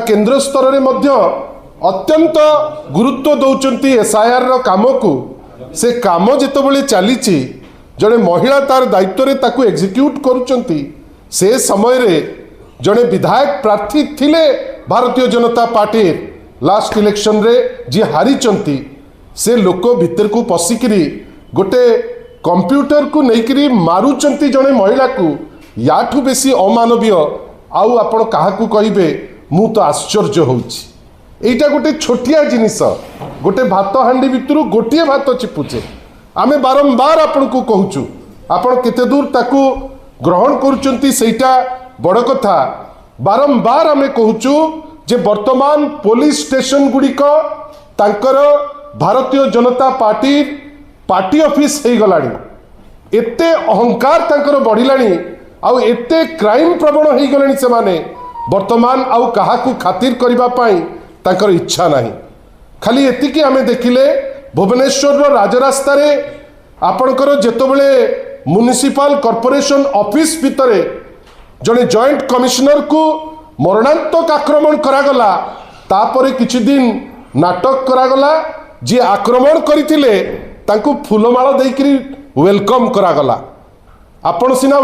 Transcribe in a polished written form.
केंद्र स्तर में अत्यंत गुरुत्व दौरान एसआईआर काम को से काम जितेबाला चली जड़े महिला तार दायित्व रे ताकू एग्जीक्यूट करुचंती से समय रे जड़े विधायक प्रार्थी थिले Bharatiya Janata party last election रे जी हारी से लोक भितर को पशिकी गोटे कंप्यूटर को लेकिन मारुचंती जड़े महिला को याठू बेसी अमानवीय आउ आपण काहाकू कहिबे मु तो आश्चर्य होउछि। एटा गोटे छोटिया जिनिस गोटे भात हांडी भितरु गोटे भात चिपुचे आमे बारंबार आपण को कहूचु आपण केते दूर ताकू ग्रहण करूचंती सेटा बड़ कथा। बारंबार आमे कहूचु जे वर्तमान पुलिस स्टेशन गुड़िक तांकर भारतीय जनता पार्टी ऑफिस हो गलानी एते अहंकार तांकर बढ़िलानी आउ एते क्राइम प्रवण हो गलानी से माने वर्तमान आउ काहाकू खातिर करबा पाई तांकर इच्छा नहीं। खाली एतिकी आमे देखिले भुवनेश्वर राजरास्ता रे आपणकर जेतबेले म्युनिसिपल कॉर्पोरेशन ऑफिस भितरे जड़े जॉइंट कमिश्नर को मरणांतक आक्रमण करागला तापरे किछि दिन नाटक करागला जी आक्रमण करथिले तांकू फूलमाଳ देइकरी वेलकम करागला। आपण सिना